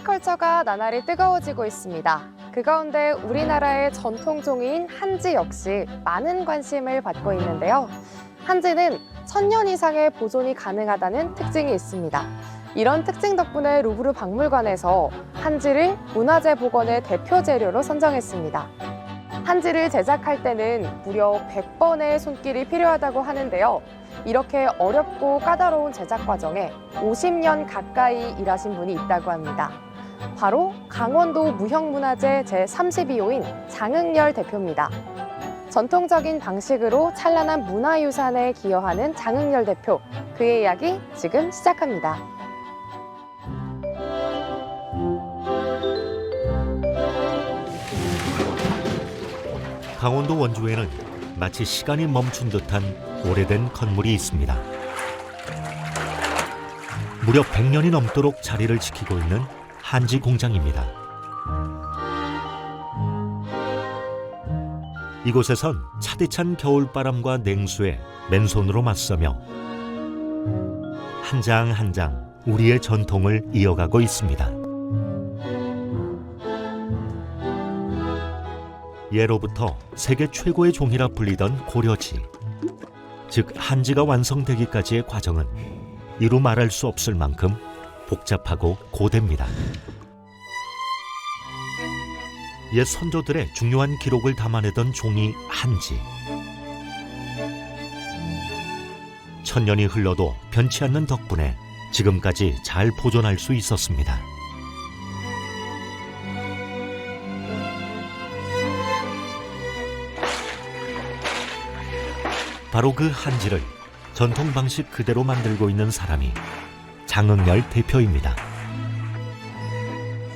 한지컬처가 나날이 뜨거워지고 있습니다. 그 가운데 우리나라의 전통종이인 한지 역시 많은 관심을 받고 있는데요. 한지는 1000년 이상의 보존이 가능하다는 특징이 있습니다. 이런 특징 덕분에 루브르 박물관에서 한지를 문화재 복원의 대표 재료로 선정했습니다. 한지를 제작할 때는 무려 100번의 손길이 필요하다고 하는데요. 이렇게 어렵고 까다로운 제작 과정에 50년 가까이 일하신 분이 있다고 합니다. 바로 강원도 무형문화재 제32호인 장흥열 대표입니다. 전통적인 방식으로 찬란한 문화유산에 기여하는 장흥열 대표, 그의 이야기 지금 시작합니다. 강원도 원주에는 마치 시간이 멈춘 듯한 오래된 건물이 있습니다. 무려 100년이 넘도록 자리를 지키고 있는 한지 공장입니다. 이곳에선 차디찬 겨울바람과 냉수에 맨손으로 맞서며 한 장 한 장 우리의 전통을 이어가고 있습니다. 예로부터 세계 최고의 종이라 불리던 고려지, 즉 한지가 완성되기까지의 과정은 이루 말할 수 없을 만큼 복잡하고 고됩니다. 옛 선조들의 중요한 기록을 담아내던 종이 한지. 1000년이 흘러도 변치 않는 덕분에 지금까지 잘 보존할 수 있었습니다. 바로 그 한지를 전통 방식 그대로 만들고 있는 사람이 장흥열 대표입니다.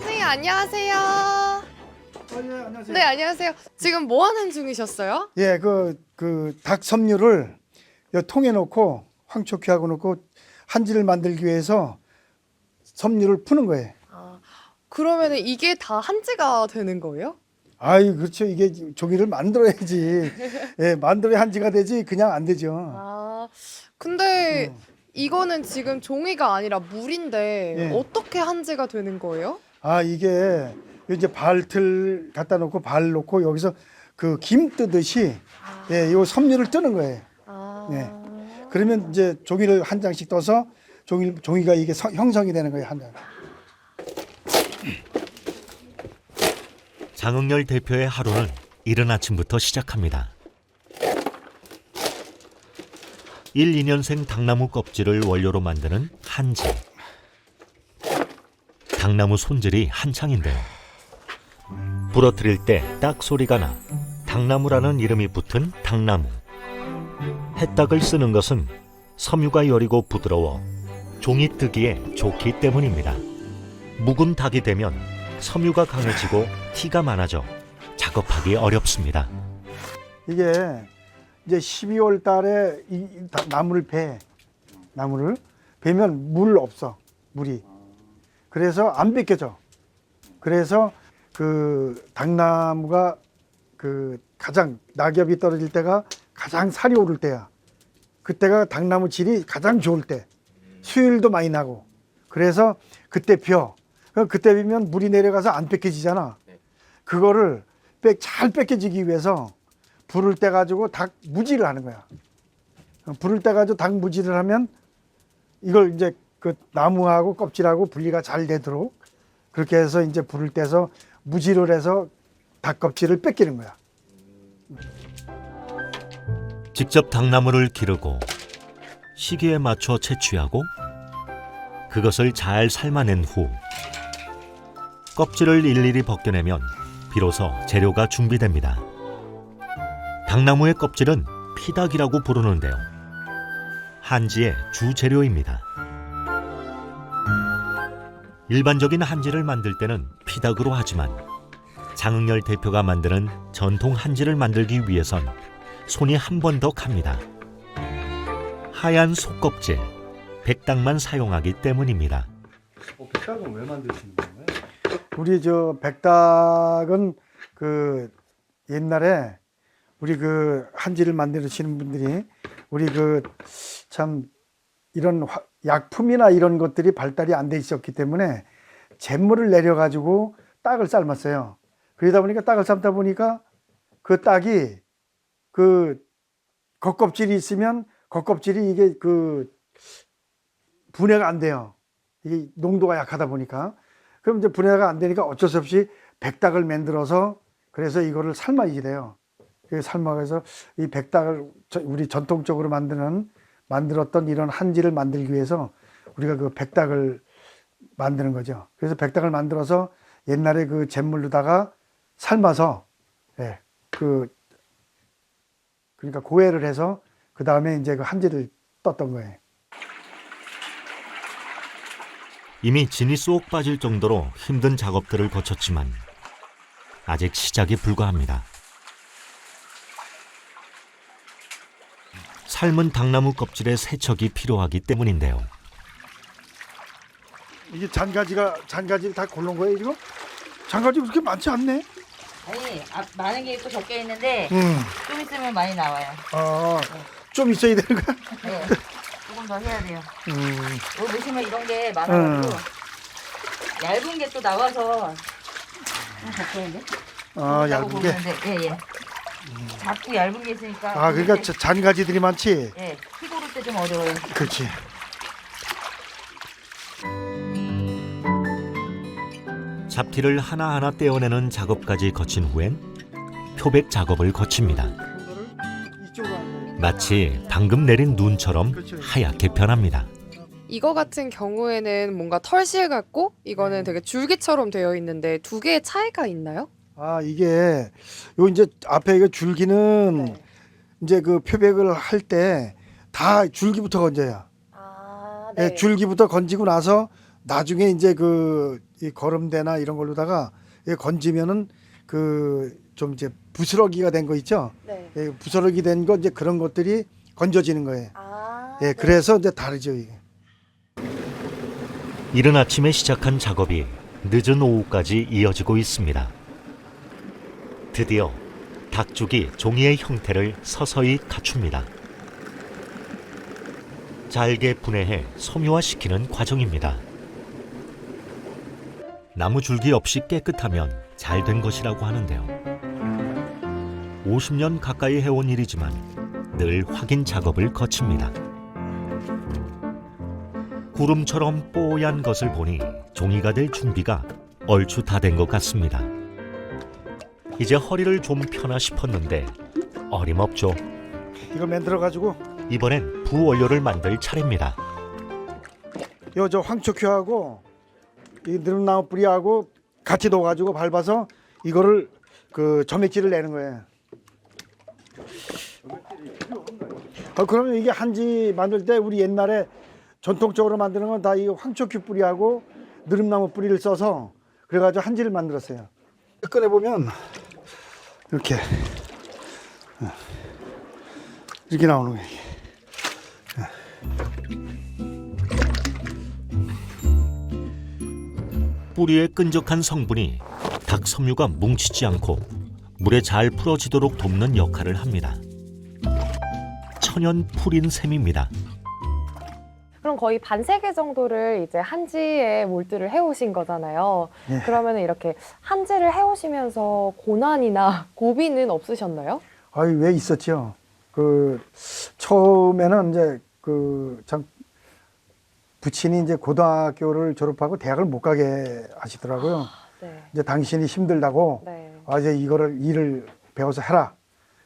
선생님 안녕하세요. 예, 안녕하세요. 네, 안녕하세요. 지금 뭐 하는 중이셨어요? 예, 닭 섬유를 요 통에 넣고 황초케 하고 넣고 한지를 만들기 위해서 섬유를 푸는 거예요. 그러면 이게 다 한지가 되는 거예요? 아이, 그렇죠. 이게 종이를 만들어야지. 예, 만들어야 한지가 되지 그냥 안 되죠. 근데 이거는 지금 종이가 아니라 물인데 예. 어떻게 한지가 되는 거예요? 이게 이제 발틀 갖다 놓고 발 놓고 여기서 그 김 뜨듯이 예, 요 섬유를 뜨는 거예요. 예. 그러면 이제 종이를 한 장씩 떠서 종이가 이게 형성이 되는 거예요, 한 장. 장흥열 대표의 하루는 이른 아침부터 시작합니다. 1, 2년생 당나무 껍질을 원료로 만드는 한지. 당나무 손질이 한창인데요. 부러뜨릴 때 딱 소리가 나 당나무라는 이름이 붙은 당나무. 햇닭을 쓰는 것은 섬유가 여리고 부드러워 종이 뜨기에 좋기 때문입니다. 묵은 닭이 되면 섬유가 강해지고 티가 많아져 작업하기 어렵습니다. 이게 이제 12월 달에 이 나무를 나무를 베면 물 없어, 물이. 그래서 안 벗겨져. 그래서 그 당나무가 그 가장 낙엽이 떨어질 때가 가장 살이 오를 때야. 그때가 당나무 질이 가장 좋을 때. 수율도 많이 나고. 그래서 그때 펴. 그때 비면 물이 내려가서 안 뺏겨지잖아. 그거를 잘 뺏겨지기 위해서 불을 떼 가지고 닭 무지를 하는 거야. 불을 떼 가지고 닭 무지를 하면 이걸 이제 그 나무하고 껍질하고 분리가 잘 되도록 그렇게 해서 이제 불을 떼서 무지를 해서 닭 껍질을 뺏기는 거야. 직접 당나무를 기르고 시기에 맞춰 채취하고 그것을 잘 삶아낸 후 껍질을 일일이 벗겨내면 비로소 재료가 준비됩니다. 당나무의 껍질은 피닭이라고 부르는데요. 한지의 주 재료입니다. 일반적인 한지를 만들 때는 피닭으로 하지만 장흥열 대표가 만드는 전통 한지를 만들기 위해선 손이 한 번 더 갑니다. 하얀 속껍질, 백닭만 사용하기 때문입니다. 백닭은 왜 만드시는 거예요? 우리 저 백닭은 그 옛날에 우리 그 한지를 만드시는 분들이 우리 그 참 이런 약품이나 이런 것들이 발달이 안 돼 있었기 때문에 잿물을 내려가지고 딱을 삶았어요. 그러다 보니까 딱을 삶다 보니까 그 딱이 그 겉껍질이 있으면 겉껍질이 이게 그 분해가 안 돼요. 이게 농도가 약하다 보니까. 그럼 이제 분해가 안 되니까 어쩔 수 없이 백닭을 만들어서 그래서 이거를 삶아야 돼요. 삶아서 이 백닭을 우리 전통적으로 만들었던 이런 한지를 만들기 위해서 우리가 그 백닭을 만드는 거죠. 그래서 백닭을 만들어서 옛날에 그 잿물로다가 삶아서 예, 그러니까 고해를 해서 그 다음에 이제 그 한지를 떴던 거예요. 이미 진이 쏙 빠질 정도로 힘든 작업들을 거쳤지만 아직 시작이 불과합니다. 삶은 당나무 껍질에 세척이 필요하기 때문인데요. 이게 잔가지를 다 고른 거예요 지금? 잔가지 그렇게 많지 않네. 아니, 많은 게 있고 적게 있는데 좀 있으면 많이 나와요. 좀 있어야 되는 거야? 네, 조금 더 해야 돼요. 여기 보시면 이런 게 많아가지고 얇은 게 또 나와서 좀 적게인데? 얇은 게. 예예. 작고 얇은 게 있으니까. 그러니까 잔가지들이 많지. 예, 피 고를 때 좀 어려워요. 그렇지. 잡티를 하나하나 떼어내는 작업까지 거친 후엔 표백 작업을 거칩니다. 마치 방금 내린 눈처럼 하얗게 변합니다. 이거 같은 경우에는 뭔가 털실 같고 이거는 되게 줄기처럼 되어 있는데 두 개의 차이가 있나요? 이게 요 이제 앞에 이거 줄기는 네. 이제 그 표백을 할 때 다 줄기부터 건져요. 네. 줄기부터 건지고 나서 나중에 이제 이 거름대나 이런 걸로다가 건지면은 그 좀 이제 부스러기가 된 거 있죠. 네. 부스러기 된 거 이제 그런 것들이 건져지는 거예요. 네. 그래서 이제 다르죠 이게. 이른 아침에 시작한 작업이 늦은 오후까지 이어지고 있습니다. 드디어 닭죽이 종이의 형태를 서서히 갖춥니다. 잘게 분해해 섬유화시키는 과정입니다. 나무 줄기 없이 깨끗하면 잘 된 것이라고 하는데요. 50년 가까이 해온 일이지만 늘 확인 작업을 거칩니다. 구름처럼 뽀얀 것을 보니 종이가 될 준비가 얼추 다 된 것 같습니다. 이제 허리를 좀 펴나 싶었는데 어림없죠. 이걸 만들어 가지고 이번엔 부원료를 만들 차례입니다. 저 황초큐하고 이 느릅나무 뿌리하고 같이 넣어가지고 밟아서 이거를 그 점액질을 내는 거예요. 그러면 이게 한지 만들 때 우리 옛날에 전통적으로 만드는 건 다 이 황초큐 뿌리하고 느릅나무 뿌리를 써서 그래가지고 한지를 만들었어요. 꺼내 보면 이렇게 나오는 거예요. 뿌리의 끈적한 성분이 닭 섬유가 뭉치지 않고 물에 잘 풀어지도록 돕는 역할을 합니다. 천연 풀인 셈입니다. 그럼 거의 반세기 정도를 이제 한지에 몰두를 해오신 거잖아요. 예. 그러면 이렇게 한지를 해오시면서 고난이나 고비는 없으셨나요? 왜 있었죠. 처음에는 이제 참 부친이 이제 고등학교를 졸업하고 대학을 못 가게 하시더라고요. 네. 이제 당신이 힘들다고 네. 이제 일을 배워서 해라.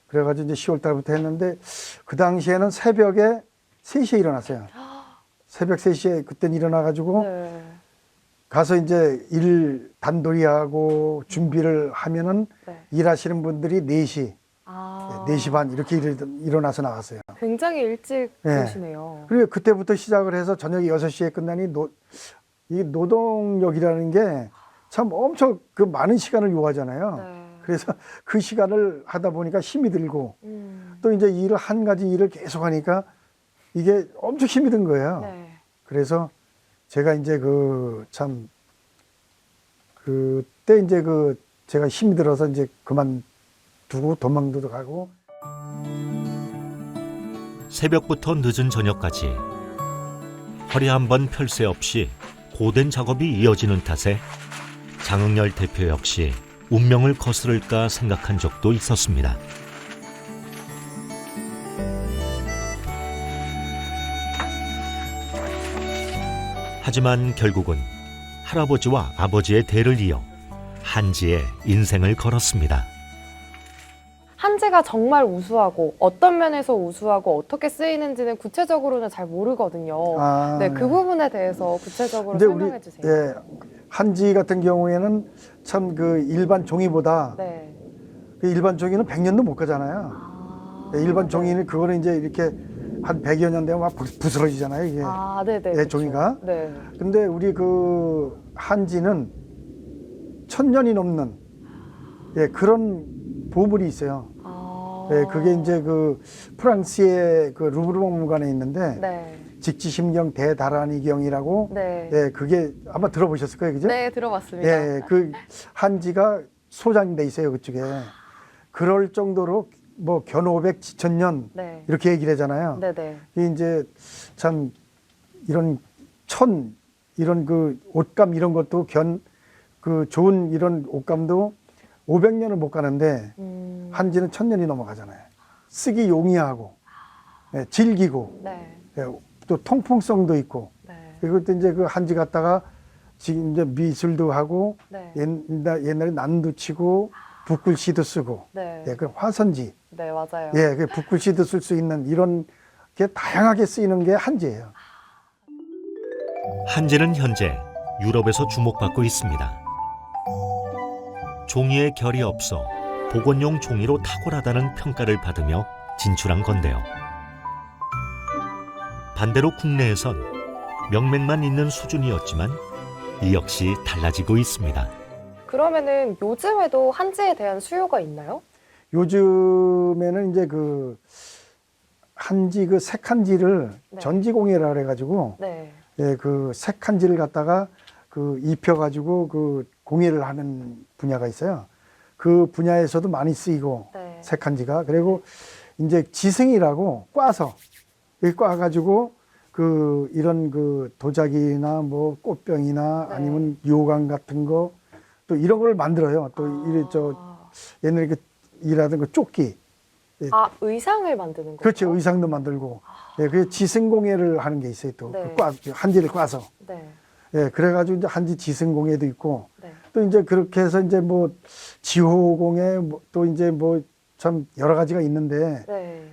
그래가지고 이제 10월 달부터 했는데 그 당시에는 새벽에 3시에 일어났어요. 새벽 3시에 그땐 일어나가지고 네. 가서 이제 일 단돌이하고 준비를 하면은 네. 일하시는 분들이 4시, 4시 반 이렇게 일어나서 나왔어요. 굉장히 일찍 네. 오시네요. 그리고 그때부터 시작을 해서 저녁 6시에 끝나니 이 노동력이라는 게 참 엄청 많은 시간을 요하잖아요. 네. 그래서 그 시간을 하다 보니까 힘이 들고 또 이제 한 가지 일을 계속 하니까 이게 엄청 힘이 든 거예요. 네. 그래서 제가 이제 그때 이제 제가 힘이 들어서 이제 그만두고 도망도 가고. 새벽부터 늦은 저녁까지 허리 한 번 펼 새 없이 고된 작업이 이어지는 탓에 장흥열 대표 역시 운명을 거스를까 생각한 적도 있었습니다. 하지만 결국은 할아버지와 아버지의 대를 이어 한지의 인생을 걸었습니다. 한지가 정말 우수하고 어떤 면에서 우수하고 어떻게 쓰이는지는 구체적으로는 잘 모르거든요. 네, 그 부분에 대해서 구체적으로 근데 설명해 주세요. 예, 한지 같은 경우에는 참 그 일반 종이보다 네. 그 일반 종이는 100년도 못 가잖아요. 예, 일반 종이는 그거는 이제 이렇게 한 100여 년 되면 막 부스러지잖아요, 이게. 아, 네네. 예, 그렇죠. 종이가. 네. 근데 우리 그 한지는 1000년이 넘는 예, 그런 보물이 있어요. 아. 예, 그게 이제 그 프랑스의 그 루브르 박물관에 있는데 네. 직지심경 대다라니경이라고 네. 예, 그게 아마 들어보셨을 거예요, 그죠? 네, 들어봤습니다. 예, 그 한지가 소장돼 있어요, 그쪽에. 그럴 정도로 뭐 견500 지천년 네. 이렇게 얘기를 하잖아요. 네네. 이 이제 참 이런 이런 그 옷감 이런 것도 그 좋은 이런 옷감도 500년을 못 가는데 한지는 1000년이 넘어가잖아요. 쓰기 용이하고 예, 질기고 네. 예, 또 통풍성도 있고 네. 그리고 또 이제 그 한지 갖다가 지금 이제 미술도 하고 네. 옛날에 난도 치고 붓글씨도 쓰고 네. 예, 그 화선지 네, 맞아요. 예, 그 붓글씨도 쓸 수 있는 이런 게 다양하게 쓰이는 게 한지예요. 한지는 현재 유럽에서 주목받고 있습니다. 종이의 결이 없어 복원용 종이로 탁월하다는 평가를 받으며 진출한 건데요. 반대로 국내에선 명맥만 있는 수준이었지만 이 역시 달라지고 있습니다. 그러면은 요즘에도 한지에 대한 수요가 있나요? 요즘에는 이제 그 한지 그 색한지를 네. 전지공예라 그래가지고 네. 예, 그 색한지를 갖다가 그 입혀가지고 그 공예를 하는 분야가 있어요. 그 분야에서도 많이 쓰이고 네. 색한지가 그리고 이제 지승이라고 꽈서 여기 꽈가지고 그 이런 그 도자기나 뭐 꽃병이나 네. 아니면 요강 같은 거 또 이런 걸 만들어요. 또 이래 저 옛날에 그 일하던 그 조끼 아, 의상을 만드는 거죠? 그렇죠. 의상도 만들고 예, 그 지승공예를 하는 게 있어요. 또 네. 그 한지를 꽈서 네. 예, 그래가지고 이제 한지 지승공예도 있고 네. 또 이제 그렇게 해서 이제 뭐 지호공예 또 이제 뭐 참 여러 가지가 있는데 네.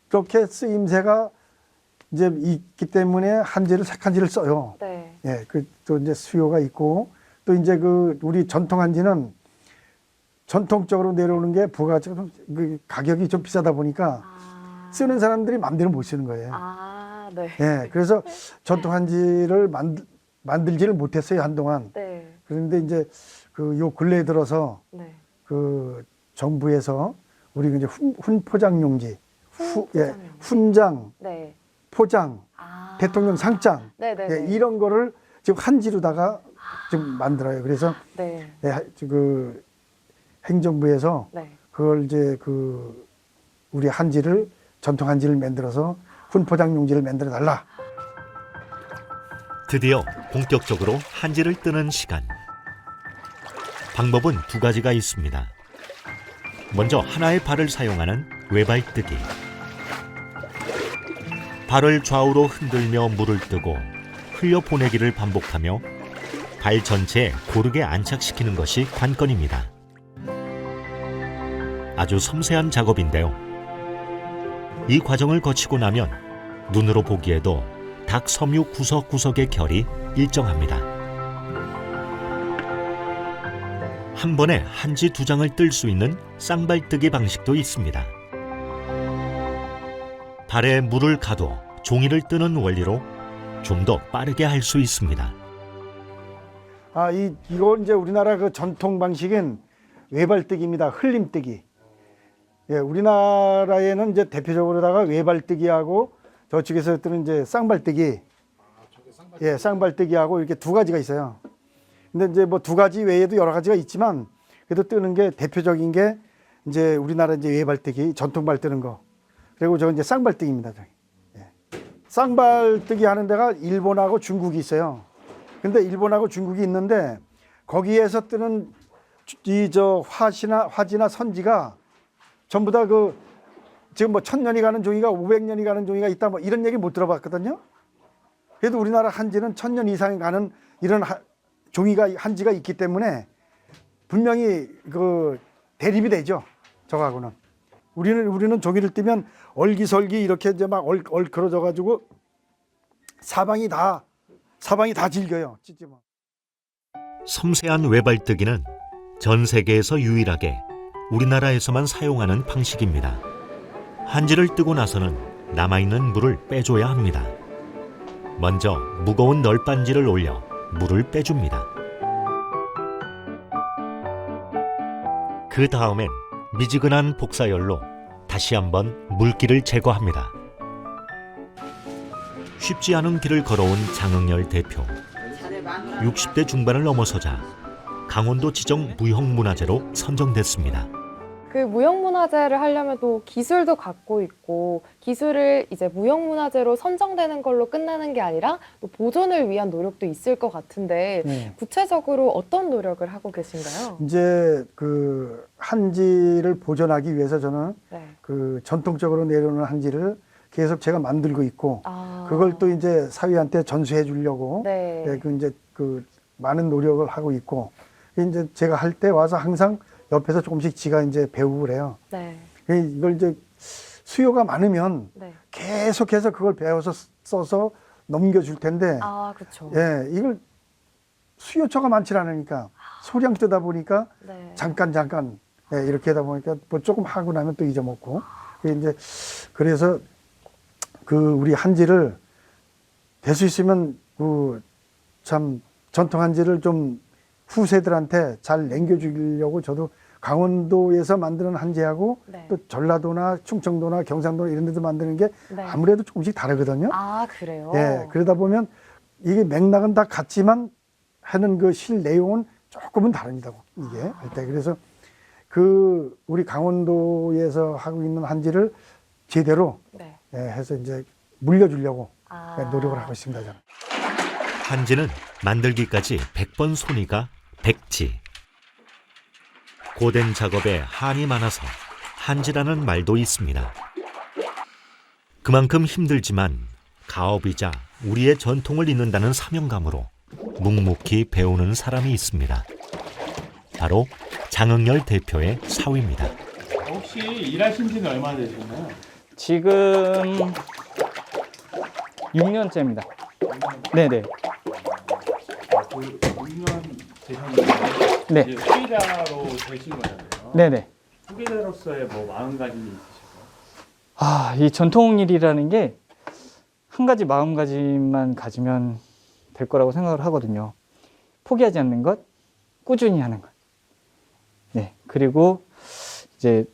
그렇게 쓰임새가 이제 있기 때문에 한지를 색한지를 써요. 네. 예, 그 또 이제 수요가 있고 또 이제 그 우리 전통 한지는 전통적으로 내려오는 게 부가적으로 그 가격이 좀 비싸다 보니까 쓰는 사람들이 마음대로 못 쓰는 거예요. 아, 네. 예, 그래서 전통 한지를 만들지를 못했어요 한동안. 네. 그런데 이제 그 요 근래에 들어서 네. 그 정부에서 우리 이제 훈포장용지, 예, 훈포장용지. 훈장, 네. 포장, 아. 대통령 상장 네네. 예, 이런 거를 지금 한지로다가 지금 만들어요. 그래서 네. 예, 그 행정부에서 네. 그걸 이제 그 우리 한지를 전통 한지를 만들어서 훈포장용지를 만들어 달라. 드디어 본격적으로 한지를 뜨는 시간. 방법은 두 가지가 있습니다. 먼저 하나의 발을 사용하는 외발뜨기. 발을 좌우로 흔들며 물을 뜨고 흘려보내기를 반복하며 발 전체에 고르게 안착시키는 것이 관건입니다. 아주 섬세한 작업인데요. 이 과정을 거치고 나면 눈으로 보기에도 닭 섬유 구석구석의 결이 일정합니다. 한 번에 한지 2장을 뜰 수 있는 쌍발뜨기 방식도 있습니다. 발에 물을 가둬 종이를 뜨는 원리로 좀 더 빠르게 할 수 있습니다. 아, 이거 이제 우리나라 그 전통 방식은 외발뜨기입니다. 흘림뜨기. 예, 우리나라에는 이제 대표적으로다가 외발뜨기하고 저쪽에서 뜨는 이제 쌍발뜨기. 예, 쌍발뜨기하고 이렇게 두 가지가 있어요. 근데 이제 뭐 두 가지 외에도 여러 가지가 있지만 그래도 뜨는 게 대표적인 게 이제 우리나라 이제 외발뜨기, 전통발 뜨는 거. 그리고 저건 이제 쌍발뜨기입니다. 저기. 예. 쌍발뜨기 하는 데가 일본하고 중국이 있어요. 근데 일본하고 중국이 있는데 거기에서 뜨는 화지나 선지가 전부 다 지금 뭐 1000년이 가는 종이가 500년이 가는 종이가 있다 뭐 이런 얘기 못 들어봤거든요. 그래도 우리나라 한지는 1000년 이상이 가는 이런 한지가 있기 때문에 분명히 대립이 되죠. 저하고는. 우리는 종이를 띄면 얼기설기 이렇게 이제 막 얼그러져 가지고 사방이 다 질겨요. 찢지만. 섬세한 외발뜨기는 전 세계에서 유일하게 우리나라에서만 사용하는 방식입니다. 한지를 뜨고 나서는 남아있는 물을 빼줘야 합니다. 먼저 무거운 널빤지를 올려 물을 빼줍니다. 그 다음엔 미지근한 복사열로 다시 한번 물기를 제거합니다. 쉽지 않은 길을 걸어온 장흥열 대표. 60대 중반을 넘어서자 강원도 지정 무형문화재로 선정됐습니다. 그 무형문화재를 하려면 또 기술도 갖고 있고 기술을 이제 무형문화재로 선정되는 걸로 끝나는 게 아니라 또 보존을 위한 노력도 있을 것 같은데 네. 구체적으로 어떤 노력을 하고 계신가요? 이제 한지를 보존하기 위해서 저는 네. 전통적으로 내려오는 한지를 계속 제가 만들고 있고 아. 그걸 또 이제 사위한테 전수해 주려고 네. 많은 노력을 하고 있고 이제 제가 할 때 와서 항상 옆에서 조금씩 지가 이제 배우고 그래요. 네. 이걸 이제 수요가 많으면 네. 계속해서 그걸 배워서 써서 넘겨줄 텐데 아, 그렇죠. 예, 이걸 수요처가 많지 않으니까 소량 뜨다 보니까 네. 잠깐 예, 이렇게 하다 보니까 뭐 조금 하고 나면 또 잊어먹고 이제 그래서 우리 한지를 될 수 있으면 참 전통 한지를 좀 후세들한테 잘 남겨주려고 저도 강원도에서 만드는 한지하고 네. 또 전라도나 충청도나 경상도 이런 데서 만드는 게 네. 아무래도 조금씩 다르거든요. 아, 그래요? 예, 그러다 보면 이게 맥락은 다 같지만 하는 실 내용은 조금은 다릅니다. 이게 할 때. 그래서 우리 강원도에서 하고 있는 한지를 제대로 네. 예, 해서 이제 물려주려고 아. 예, 노력을 하고 있습니다. 저는. 한지는 만들기까지 100번 손이가 백지. 고된 작업에 한이 많아서 한지라는 말도 있습니다. 그만큼 힘들지만 가업이자 우리의 전통을 잇는다는 사명감으로 묵묵히 배우는 사람이 있습니다. 바로 장흥열 대표의 사위입니다. 혹시 일하신 지는 얼마나 되셨나요? 지금 6년째입니다. 네네. 6년 되셨는데 네. 이제 후계자로 되신 거잖아요. 네네. 후계자로서의 뭐 마음가짐이 있으실까요? 이 전통일이라는 게 한 가지 마음가짐만 가지면 될 거라고 생각을 하거든요. 포기하지 않는 것, 꾸준히 하는 것. 네. 그리고 이제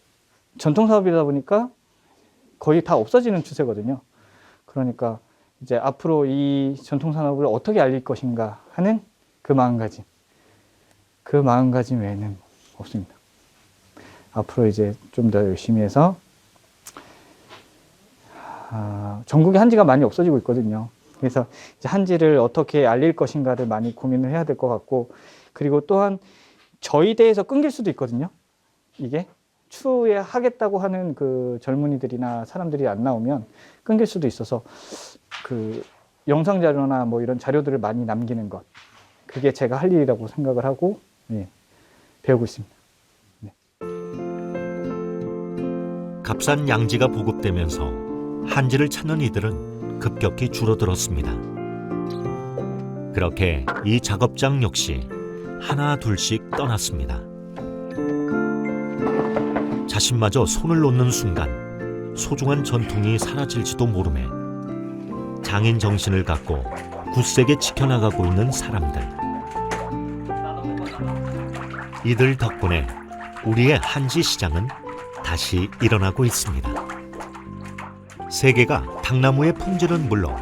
전통 사업이다 보니까 거의 다 없어지는 추세거든요. 그러니까 이제 앞으로 이 전통 산업을 어떻게 알릴 것인가 하는 그 마음가짐. 그 마음가짐 외에는 없습니다. 앞으로 이제 좀 더 열심히 해서 전국에 한지가 많이 없어지고 있거든요. 그래서 이제 한지를 어떻게 알릴 것인가를 많이 고민을 해야 될 것 같고, 그리고 또한 저희 대에서 끊길 수도 있거든요. 이게 추후에 하겠다고 하는 젊은이들이나 사람들이 안 나오면 끊길 수도 있어서 영상 자료나 뭐 이런 자료들을 많이 남기는 것, 그게 제가 할 일이라고 생각을 하고 배우고 있습니다. 값싼 양지가 보급되면서 한지를 찾는 이들은 급격히 줄어들었습니다. 그렇게 이 작업장 역시 하나 둘씩 떠났습니다. 자신마저 손을 놓는 순간 소중한 전통이 사라질지도 모르매 장인 정신을 갖고 굳세게 지켜나가고 있는 사람들. 이들 덕분에 우리의 한지 시장은 다시 일어나고 있습니다. 세계가 당나무의 품질은 물론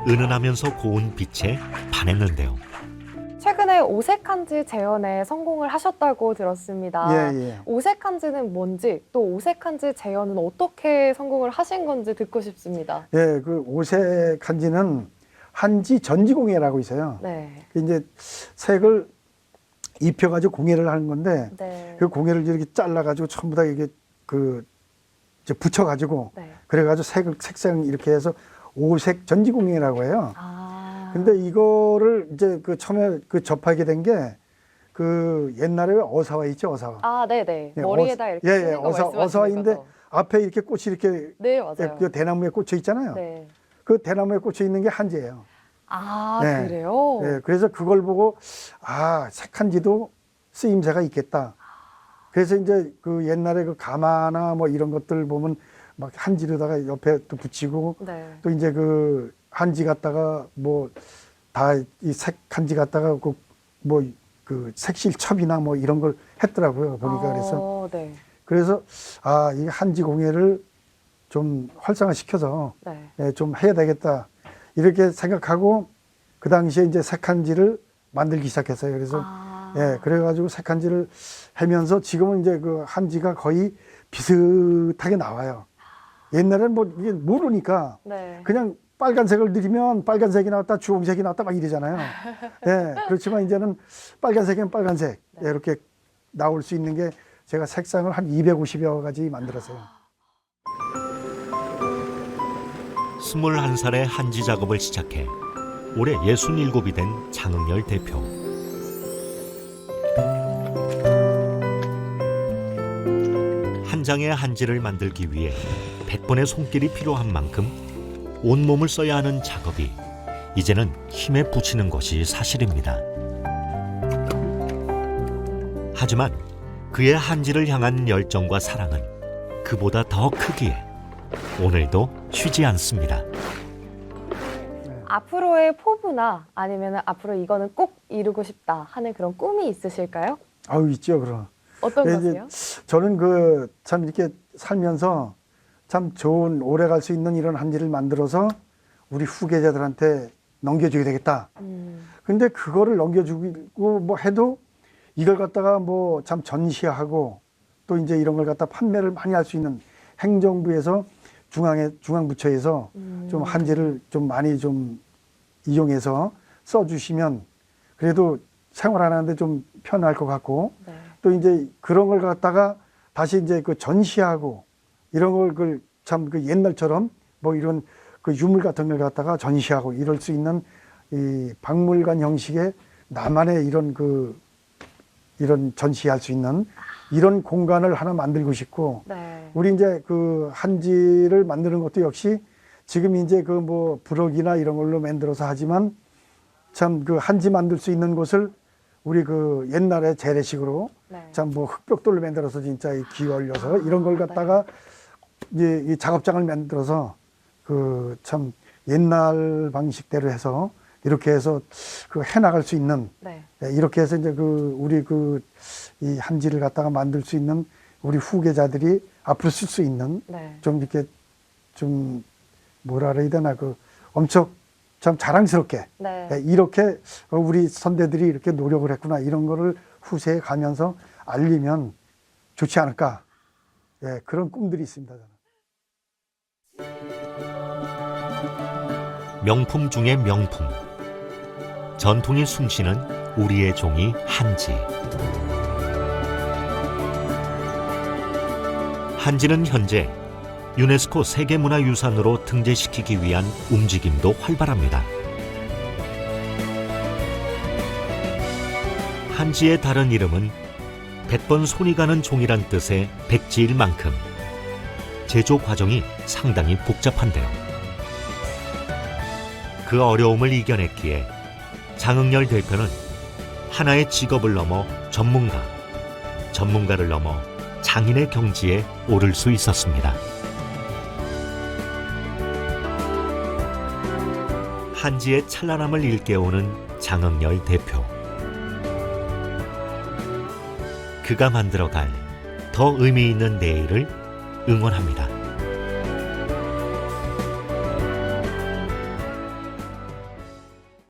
은은하면서 고운 빛에 반했는데요. 최근에 오색 한지 재현에 성공을 하셨다고 들었습니다. 예, 예. 오색 한지는 뭔지, 또 오색 한지 재현은 어떻게 성공을 하신 건지 듣고 싶습니다. 예, 그 오색 한지는 한지 전지공예라고 있어요. 네. 그 이제 색을 입혀가지고 공예를 하는 건데 네. 그 공예를 이렇게 잘라가지고 전부 다 이게 그 이제 붙여가지고 네. 그래가지고 색상 이렇게 해서 오색 전지공예라고 해요. 아. 근데 이거를 이제 그 처음에 그 접하게 된 게 그 옛날에 왜 어사화 있죠, 어사화. 아, 네네. 예, 머리에다 이렇게 예, 예, 쓰는 거 말씀하시는 어사화인데 거죠? 앞에 이렇게 꽃이 이렇게 네, 맞아요. 그 대나무에 꽂혀 있잖아요. 네. 그 대나무에 꽂혀 있는 게 한지예요. 아, 네. 그래요? 예, 그래서 그걸 보고 아, 색한지도 쓰임새가 있겠다. 그래서 이제 그 옛날에 그 가마나 뭐 이런 것들 보면 막 한지로다가 옆에 또 붙이고 네. 또 이제 그 한지 갖다가 뭐 다 이 색한지 갖다가 뭐 그 색실첩이나 뭐 이런 걸 했더라고요. 보니까 네. 그래서 아, 이 한지 공예를 좀 활성화시켜서 네. 예, 좀 해야 되겠다. 이렇게 생각하고 그 당시에 이제 색한지를 만들기 시작했어요. 그래서 아. 예, 그래가지고 색한지를 하면서 지금은 이제 그 한지가 거의 비슷하게 나와요. 옛날에는 뭐 이게 모르니까 네. 그냥 빨간색을 들이면 빨간색이 나왔다, 주홍색이 나왔다 막 이러잖아요. 예, 그렇지만 이제는 빨간색이면 빨간색 네. 이렇게 나올 수 있는 게 제가 색상을 한 250여 가지 만들었어요. 21살에 한지 작업을 시작해 올해 67이 된 장흥열 대표. 한 장의 한지를 만들기 위해 100번의 손길이 필요한 만큼 온몸을 써야 하는 작업이 이제는 힘에 부치는 것이 사실입니다. 하지만 그의 한지를 향한 열정과 사랑은 그보다 더 크기에 오늘도 쉬지 않습니다. 앞으로의 포부나 아니면 앞으로 이거는 꼭 이루고 싶다 하는 그런 꿈이 있으실까요? 아우, 있죠, 그럼. 어떤 이제 거세요? 저는 그 참 이렇게 살면서 참 좋은 오래 갈 수 있는 이런 한지를 만들어서 우리 후계자들한테 넘겨줘야 되겠다. 근데 그거를 넘겨주고 뭐 해도 이걸 갖다가 뭐 참 전시하고 또 이제 이런 걸 갖다 판매를 많이 할 수 있는 행정부에서 중앙부처에서 좀 한지를 좀 많이 좀 이용해서 써주시면 그래도 생활하는데 좀 편할 것 같고 네. 또 이제 그런 걸 갖다가 다시 이제 그 전시하고 이런 걸 참 그 옛날처럼 뭐 이런 그 유물 같은 걸 갖다가 전시하고 이럴 수 있는 이 박물관 형식의 나만의 이런 전시할 수 있는 이런 공간을 하나 만들고 싶고 네. 우리 이제 그 한지를 만드는 것도 역시 지금 이제 그 뭐 부럭이나 이런 걸로 만들어서 하지만 참 그 한지 만들 수 있는 곳을 우리 그 옛날에 재래식으로 네. 참 뭐 흙벽돌로 만들어서 진짜 이 기 올려서 이런 걸 갖다가 이제 이 작업장을 만들어서 그 참 옛날 방식대로 해서 이렇게 해서 그 해나갈 수 있는 네. 이렇게 해서 이제 그 우리 그 이 한지를 갖다가 만들 수 있는 우리 후계자들이 앞으로 쓸 수 있는 네. 좀 이렇게 좀 뭐라 그래야 되나 그 엄청 참 자랑스럽게 네. 이렇게 우리 선대들이 이렇게 노력을 했구나 이런 거를 후세에 가면서 알리면 좋지 않을까 그런 꿈들이 있습니다. 저는. 명품 중의 명품. 전통이 숨쉬는 우리의 종이 한지. 한지는 현재 유네스코 세계문화유산으로 등재시키기 위한 움직임도 활발합니다. 한지의 다른 이름은 100번 손이 가는 종이란 뜻의 백지일 만큼 제조 과정이 상당히 복잡한데요. 그 어려움을 이겨냈기에 장흥열 대표는 하나의 직업을 넘어 전문가를 넘어 장인의 경지에 오를 수 있었습니다. 한지의 찬란함을 일깨우는 장흥열 대표. 그가 만들어갈 더 의미 있는 내일을 응원합니다.